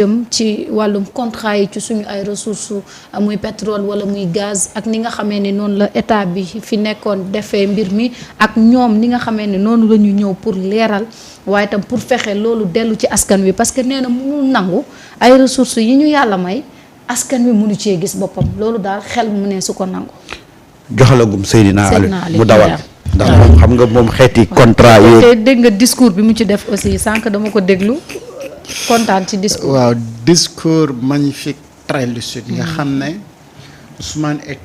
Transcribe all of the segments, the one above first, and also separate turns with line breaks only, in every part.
jëm ci wàllum contrat yi ci suñu ay ressources muy pétrole wala muy gaz ak ni nga xamee ni noonu la état bi fi nekkoon defee mbir mi ak ñoom ni nga xamee ni noonu la ñu ñëw pour leeral waaye itam pour fexe loolu dellu ci askan wi parce que nee na mënul nangu ay ressources yi ñu yàlla may askan wi mënu cee gis boppam loolu daal xel mu ne su ko nangu.
joxalagum Seydina Ali mu dawal ndax moom xam nga moom xeeti contrat yi.
te dégg nga discours bi mu ci def aussi sànq dama ko déglu kontaan ci discours.
waaw discours magnifique très lucide nga xam ne Ousmane est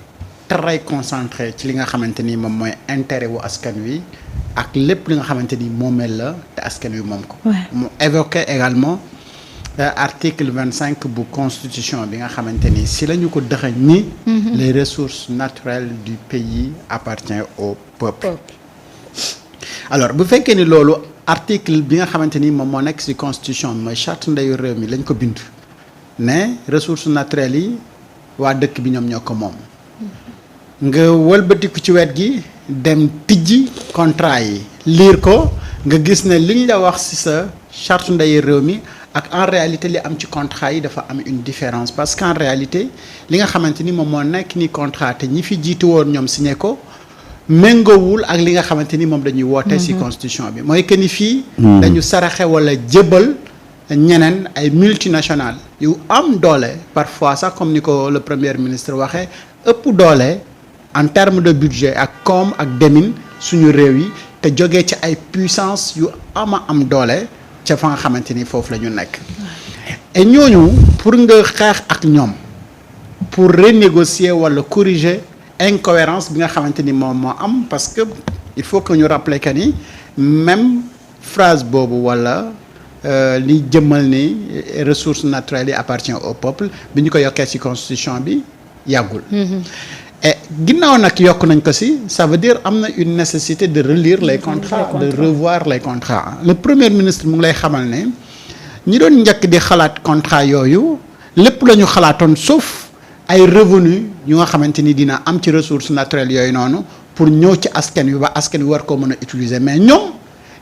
très concentré ci li nga xamante ni moom mooy intérêt wu askan wi ak lépp li nga xamante ni moomeel la te askan wi moom ko. mu évoqué également article 25 bu constitution bi nga xamante ni si la ñu ko dëxëñ ni les ressources naturelles du pays appartiennent au peuple. alors bu fekkee ni loolu article bi nga xamante ni moom moo nekk ci constitution bi mooy charte ndeyu réew mi lañ ko bindu ne ressources naturelles yi waa dëkk bi ñoom ñoo ko moom nga wëlbatiku ci wet gi dem tijji contrat yi liir ko nga gis ne liñ la wax ci sa charte ndeyu réew mi ak en réalité li am ci contrat yi dafa am une différence parce qu'en réalité li nga xamante ni moom moo nekk ni contrat te ñi fi jiitu woon ñoom signé ko méngoowul ak li nga xamante ni moom dañuy woote ci constitution bi mooy que ni fii dañu saraxe wala jébal ñeneen ay multinationales yu am doole parfois sax comme ni ko le premier ministre waxee ëpp doole en termes de budget ak koom ak demin suñu réew yi te jógee ci ay puissance yu am doole ca fa nga xamante ni foofu la ñu nekk et ñooñu pour nga xeex ak ñoom pour renégocier wala corriger incohérence bi nga xamante ni moom moo am parce que il faut que ñu rappeler que ni même phrase boobu wala li jëmmal ni ressources naturelles yi appartient au peuple bi ñu ko yokkee ci constitution bi yàggul et ginnaaw nag yokk nañ ko ci ça veut dire am na une nécessité de relire les contrats de revoir les contrats le premier ministre mu ngi lay xamal ne ñi doon njëkk di xalaat contrat yooyu lépp la ñu xalaatoon sauf ay revenus yu nga xamante ni dina am ci ressources naturelles yooyu noonu pour ñëw ci askan wi ba askan wi war koo mën a utiliser mais ñoom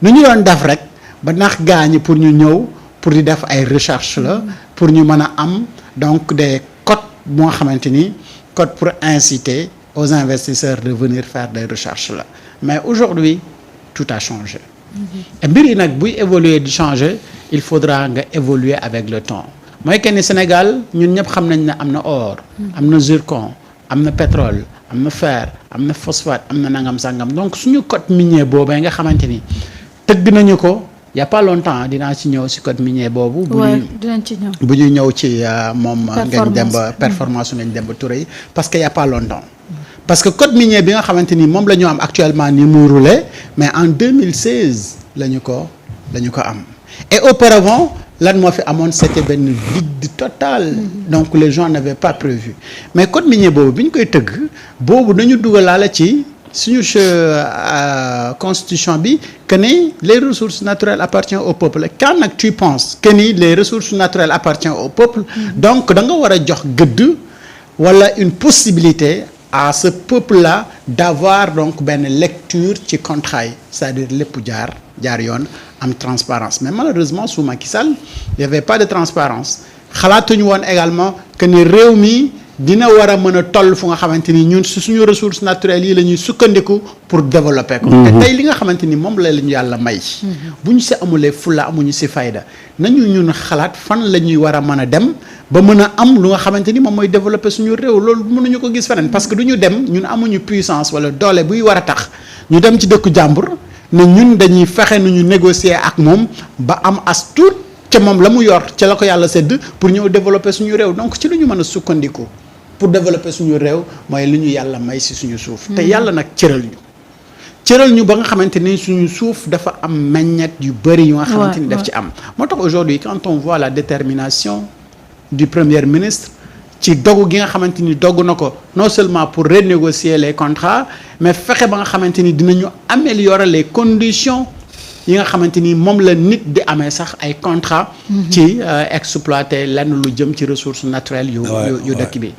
nu ñu doon def rek ba nax gaañi pour ñu ñëw pour di def ay recherche la pour ñu mën a am donc des codes bu nga xamante ni code pour inciter aux investisseurs de venir faire des recherches là mais aujourd'hui tout a changé et mbir yi nag buy évoluer di changer il faudra nga évoluer avec le temps mooy que ni Sénégal ñun ñëpp xam nañ ne am na or am na zircon am na pétrole am na fer am na phosphate am na nangam sangam donc suñu code minier boobee nga xamante ni tëgg nañu ko y a pas longtemps dinaa ci ñëw ci code minier boobu bu ñuy ñëw ci moom Ngagne Demba performance su Ngagne Demba Touré yi parce que y a pas longtemps parce que code minier bi nga xamante ni moom la ñu am actuellement ni muy roulé mais en 2016 la ñu ko am et auparavant lan moo fi amoon c'était benn vide total donc les gens n'avaient pas prévu mais code minier boobu bi ñu koy tëgg boobu dañu dugalaale ci suñu constitution bi que ni les ressources naturelles appartiennent au peuple quand nag tu penses que ni les ressources naturelles appartiennent au peuple donc da nga war a jox gëdd wala une possibilité à ce peuple là d'avoir donc benn lecture ci contrat yi c'est-à-dire lépp jaar yoon am transparence mais malheureusement sous Macky Sall il y avait pas de transparence xalaatuñu woon également que ni réew mi dina war a mën a toll fu nga xamante ni ñun suñu ressources naturelles yi la ñuy sukkandiku pour développer ko te tey li nga xamante ni moom la ñu yàlla may bu ñu si amulee fulla amuñu si fayda nañu ñun xalaat fan la ñuy war a mën a dem ba mën a am lu nga xamante ni moom mooy développer suñu réew loolu mënuñu ko gis feneen parce que du ñu dem ñun amuñu puissance wala doole buy war a tax ñu dem ci dëkku jàmbur ne ñun dañuy fexe nu ñu négocier ak moom ba am as tuut ca moom la mu yor ca la ko yàlla sedd pour ñëw développer suñu réew donc ci lu ñu mën a sukkandiku pour développer suñu réew mooy li ñu yàlla may ci suñu suuf te yàlla nag cëral ñu ba nga xamante ni suñu suuf dafa am meññet yu bëri yu nga xamante ni daf ci am moo tax aujourd'hui quand on voit la détermination du premier ministre ci dogu gi nga xamante ni dogu na ko non seulement pour renégocier les contrats mais fexe ba nga xamante ni dinañu améliorer les conditions yi nga xamante ni moom la nit di amee sax ay contrat ci exploiter lenn lu jëm ci ressources naturelles yu dëkk bi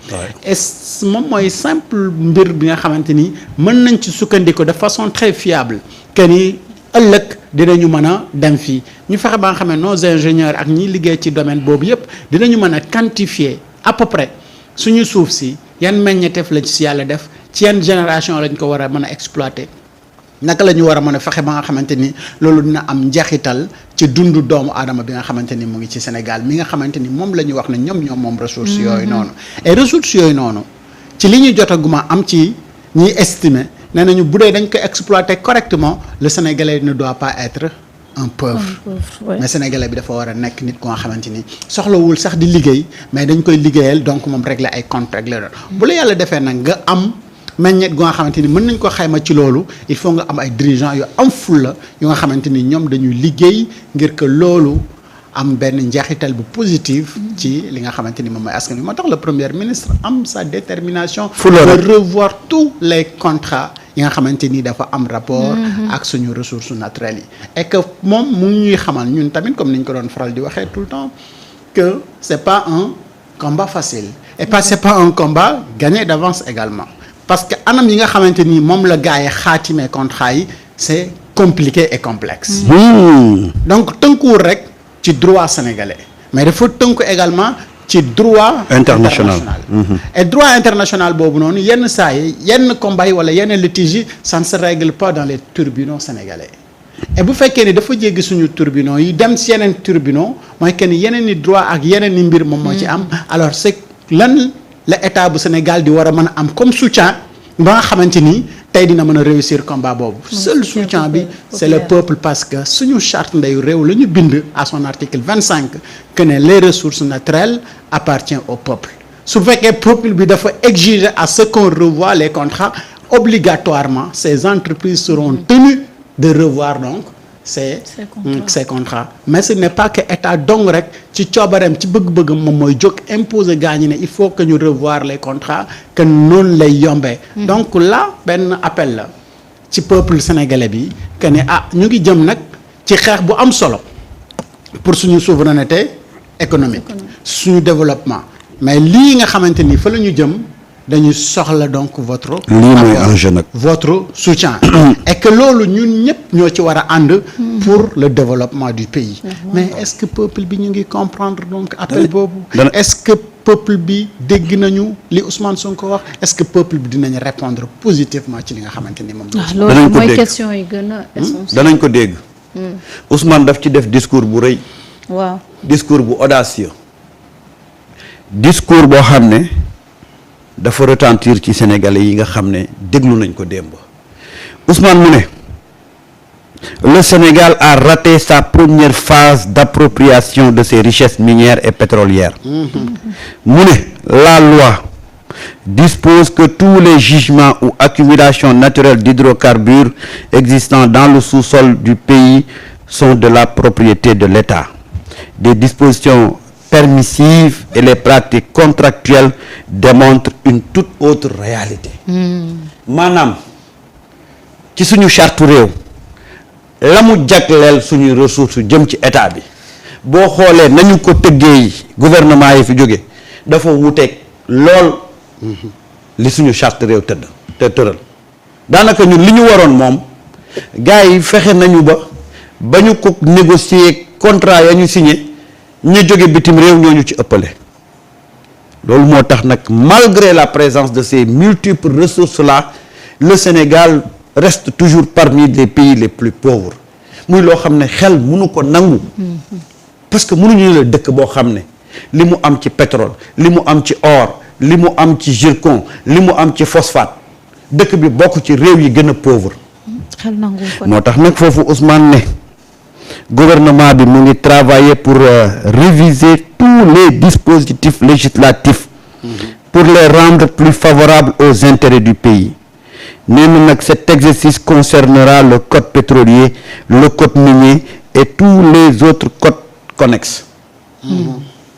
et moom mooy simple mbir bi nga xamante ni mën nañ ci sukkandiku de façon très fiable que ni ëllëg dinañu mën a dem fii ñu fexe ba nga xam ne nos ingénieurs ak ñi liggéey ci domaine boobu yëpp dinañu mën a quantifier à peu près suñu suuf si yan meññeteef lañ si yàlla def ci yan génération lañ ko war a mën a exploiter naka la ñu war a mën a fexe ba nga xamante ni loolu dina am njeexital ci dundu doomu aadama bi nga xamante ni mu ngi ci Sénégal mi nga xamante ni moom la ñu wax ne ñoom moom ressources yooyu noonu et ressources yooyu noonu ci li ñuy jotaguma am ci ñiy estimer nee nañu bu dee dañ ko exploiter correctement le Sénégalais ne doit pas être un pauvre mais Sénégalais bi dafa war a nekk nit ko nga xamante ni soxlawul sax di liggéey mais dañ koy liggéeyal donc moom régler ay comptes régler loolu bu la yàlla defee nag nga am meññeet gu nga xamante ni mën nañ ko xayma ci loolu il faut nga am ay dirigeants yu am fulla yu nga xamante ni ñoom dañuy liggéey ngir que loolu am benn njeexital bu positif ci li nga xamante ni moom mooy askan wi moo tax le premier ministre am sa détermination de revoir tous les contrats yi nga xamante ni dafa am rapport ak suñu ressources naturelles yi et que moom mu ñuy xamal ñun tamit comme ni ñu ko doon faral di waxee tout le temps que c'est pas un combat facile et pas c'est pas un combat gagné d'avance également parce que anam yi nga xamante ni moom la gars yi xaatimee contrat yi c'est compliqué et complexe donc tënkuwul rek ci droit sénégalais mais dafa tënku également ci droit international et droit international boobu noonu yenn saa yi yenn combat yi wala yenn litiges yi ça ne se règle pas dans les tribunaux sénégalais et bu fekkee ni dafa jéggi suñu tribunaux yi dem si yeneen tribunaux mooy que ni yeneen i droit ak yeneen i mbir moom moo ci am alors c'est lan la état bu Sénégal di war a mën a am comme soutien ba nga xamante ni tey dina mën a réussir combat boobu seul soutien bi c'est le peuple parce que suñu charte ndeyu réew la ñu bind à son article 25 que ne les ressources naturelles appartiennent au peuple su fekkee peuple bi dafa exiger à ce qu'on revoie les contrats obligatoirement ces entreprises seront tenues de revoir donc ces contrats mais ce n'est pas que état dong rek ci coobareem ci bëgg-bëggam moom mooy jóg imposer gaa ñi ne il faut que ñu revoir les contrats que noonu lay yombee donc là benn appel la ci peuple sénégalais bi que ne ñu ngi jëm nag ci xeex bu am solo pour suñu souveraineté économique suñu développement mais lii nga xamante ni fa la ñu jëm dañuy soxla donc votre votre soutien et que loolu ñun ñëpp ñoo ci war a ànd pour le développement du pays mais est-ce que peuple bi ñu ngi comprendre donc appel boobu est-ce que peuple bi dégg nañu li Ousmane Sonko wax est-ce que peuple bi dinañ répondre positivement ci li nga xamante ni moom
loolu mooy question yi gën a essentiel
danañ ko dégg Ousmane daf ci def discours bu rëy
waaw
discours bu audacieux discours boo xam ne dafa retentir ci sénégalais yi nga xam ne déglu nañ ko démb Ousmane mu ne le Sénégal a raté sa première phase d'appropriation de ses richesses minières et pétrolières mu ne la loi dispose que tous les gisements ou accumulations naturelles d'hydrocarbures existant dans le sous-sol du pays sont de la propriété de l'État. Des dispositions permissives et les pratiques contractuelles démontrent une toute autre réalité. maanaam ci suñu charte réew la mu jagleel suñuy ressources jëm ci état bi boo xoolee nañu ko tëggee gouvernement yi fi jóge dafa wuteeg lool li suñu charte réew te tëral daanaka ñun li ñu waroon moom gars yi fexe nañu ba ñu ko négocier contrat ya ñu signé ñu jóge bitim réew ñoo ñu ci ëppale loolu moo tax nag malgré la présence de ces multiples ressources là le Sénégal reste toujours parmi les pays les plus pauvres muy loo xam ne xel mënu ko nangu parce que mënuñu la dëkk boo xam ne li mu am ci pétrole li mu am ci or li mu am ci zircon li mu am ci phosphate dëkk bi bokk ci réew yi gën a pauvre
xel nangu ko
moo tax nag foofu Ousmane ne gouvernement bi mu ngi travailler pour réviser tous les dispositifs législatifs pour les rendre plus favorables aux intérêts du pays nee na nag cet exercice concernera le code pétrolier le code minier et tous les autres codes connexes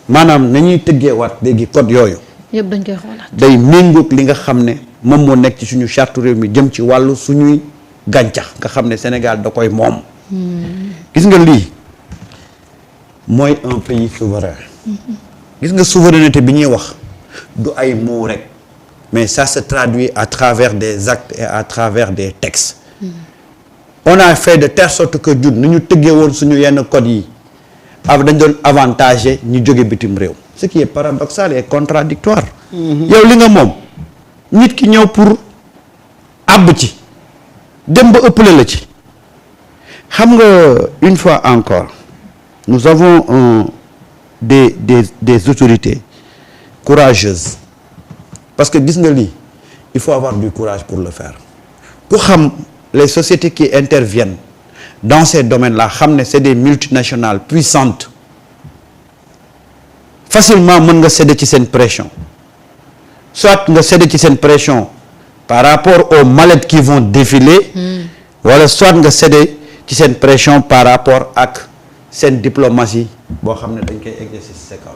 maanaam nañuy tëggeewaat léegi code yooyu
yëpp dañ koy xoolaat
day méngoog li nga xam ne moom moo nekk ci suñu charte réew mi jëm ci wàllu suñuy gàncax nga xam ne Sénégal da koy moom gis nga lii mooy un pays souverain gis nga souveraineté bi ñuy wax du ay mots rek mais ça se traduit à travers des actes et à travers des textes on a fait de telle sorte que ñun nu ñu tëggee woon suñu yenn code yi dañ doon avantager ñu jóge bitim réew ce qui est paradoxal et contradictoire yow li nga moom nit ki ñëw pour àbb ci dem ba ëppale la ci xam nga une fois encore nous avons des autorités courageuses parce que gis nga lii il faut avoir du courage pour le faire ku xam les sociétés qui interviennent dans ces domaines-là xam ne c'est des multinationales puissantes facilement mën nga céder ci seen pression soit nga céder ci seen pression par rapport aux mallettes qui vont défiler wala soit nga céder ci seen pression par rapport ak seen diplomatie boo xam ne dañ koy exercer ci sa kaw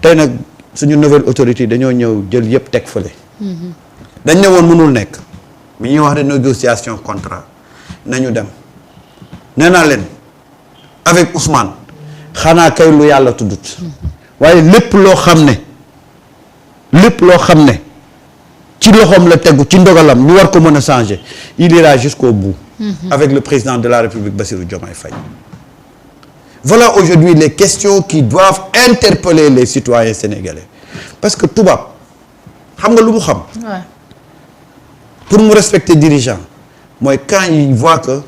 tey nag suñu nouvelle autorité dañoo ñëw jël yëpp teg fële dañ ne woon mënul nekk bi ñuy wax de négociation contrat nañu dem nee naa leen avec Ousmane xanaa kay lu yàlla tuddut waaye lépp loo xam ne ci loxoom la tegu ci ndogalam ñu war ko mën a changer il ira jusqu'au bout avec le président de la République Bassirou Diomaye Faye. Voilà aujourd'hui les questions qui doivent interpeller les citoyens sénégalais parce que tubaab xam nga lu mu xam pour mu respecter dirigeant mooy quand il voit que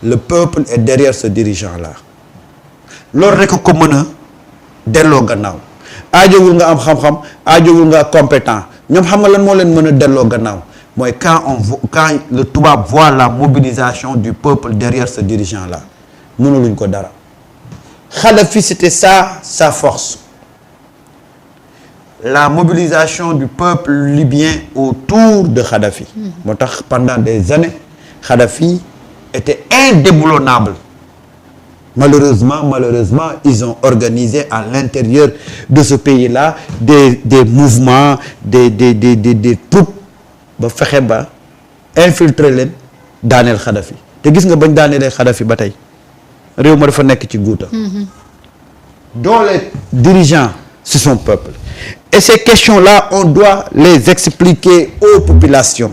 le peuple est derrière ce dirigeant là loolu rek ko mën a delloo gannaaw aajowul nga am xam-xam aajowul nga compétent ñoom xam nga lan moo leen mën a delloo gannaaw mooy quand le tubaab voit la mobilisation du peuple derrière ce dirigeant là mënuluñ ko dara. Kadhafi c'était ça sa force la mobilisation du peuple libyen autour de Kadhafi moo tax pendant des années Kadhafi était indéboulonnable malheureusement ils ont organisé à l'intérieur de ce pays-là des mouvements des troupes ba fexe ba infiltrer leen daaneel Kadhafi te gis nga bañ daaneelee Kadhafi ba tey réew ma dafa nekk ci guuta dont les dirigeants c'est son peuple et ces questions-là on doit les expliquer aux populations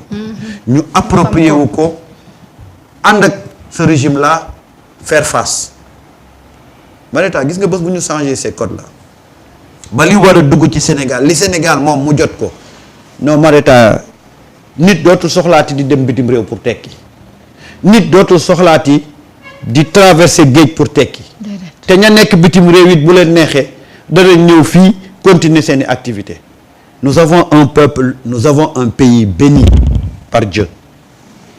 ñu approprier wu ko ànd ak ce régime-là faire face Mareta gis nga bés bu ñu changer ces codes-là ba li war a dugg ci Sénégal li Sénégal moom mu jot ko non Mareta nit dootul soxlaati di dem bitim réew pour tekki nit dootul soxlaati di traverser géej pour tekki te ña nekk bitim réew it bu leen neexee dara ñëw fii continuer seeni activités nous avons un peuple nous avons un pays béni par Dieu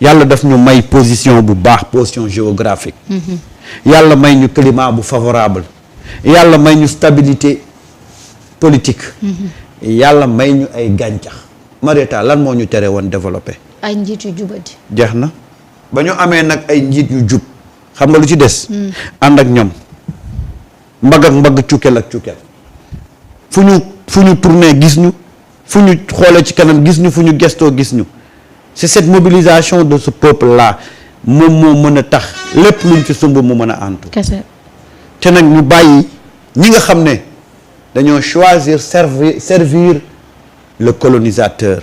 yàlla daf ñu may position bu baax position géographique yàlla may ñu climat bu favorable yàlla may ñu stabilité politique yàlla may ñu ay gàncax Marieta lan moo ñu tere woon développé
ay njiit yu jubadi
jeex na ba ñu amee nag ay njiit yu jub xam nga lu ci des ànd ak ñoom mbagg ak mbagg cukkel ak cukkel fu ñu tourné gis ñu fu ñu xoolee ci kanam gis ñu fu ñu gestoo gis ñu c'est cette mobilisation de ce peuple là moom moo mën a tax lépp luñ fi sumb mu mën a antu te nag ñu bàyyi ñi nga xam ne dañoo choisir servir le colonisateur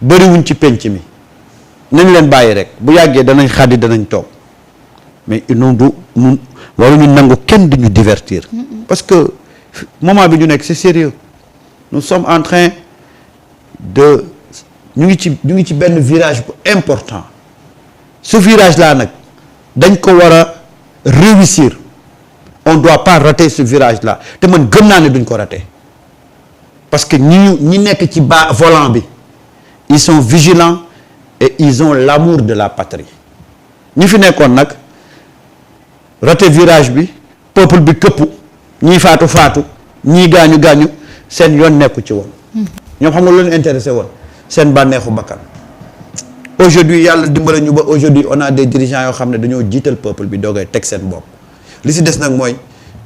bëriwuñ ci penc mi nañ leen bàyyi rek bu yàggee danañ xaddi danañ toog mais ñun waruñu nangu kenn duñu divertir parce que moment bi ñu nekk c'est sérieux nous sommes en train de ñu ngi ci benn virage bu important ce virage là nag dañ ko war a réussir on doit pas rater ce virage là te man gëm naa ne duñ ko rater parce que ñi nekk ci bas volant bi ils sont vigilants et ils ont l'amour de la patrie ñi fi nekkoon nag rater virage bi peuple bi këppu ñii faatu ñii gaañu seen yoon nekku ci woon ñoom xam nga lu leen intéressé woon seen bànneexu bakkan aujourd'hui yàlla dimbale ñu ba aujourd'hui on a des dirigeants yoo xam ne dañoo jiital peuple bi doogay teg seen bopp li si des nag mooy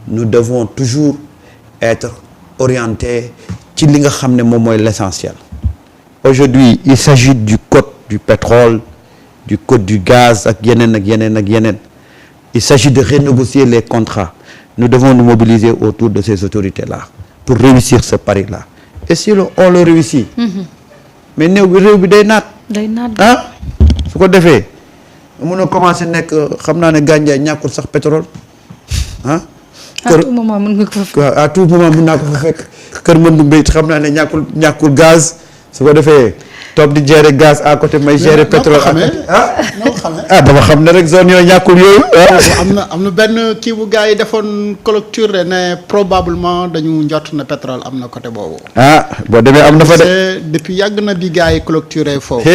nous devons toujours être orientés ci li nga xam ne moom mooy l'essentiel aujourd'hui il s'agit du code du pétrole du code du gaz ak yeneen il s'agit de renégocier les contrats nous devons nous mobiliser autour de ces autorités-là pour réussir ce pari-là et si on le réussit mais réew bi day naat ah su ko defee mun a commencé nekk xam naa ne Gandiaye ñàkkul sax pétrole ah.
à tout moment mën nga ko fa fekk.
à tout moment mën naa ko fa fekk kër Mandoumbe it xam naa ne ñàkkul gaz su ko defee toog di gérer gaz à côté may gérer pétrole à côté dama xam ne rek zone yooyu ñàkkul yooyu.
am na benn kii bu gars yi defoon clôture ne probablement dañu njort na pétrole am na côté boobu.
boo demee am na fa de.
depuis yàgg na bi gars yi clôturé foofu.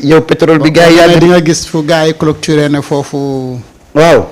yow pétrole bi gars yi yàgg
di nga gis fu gars yi clôturé ne foofu.
waaw.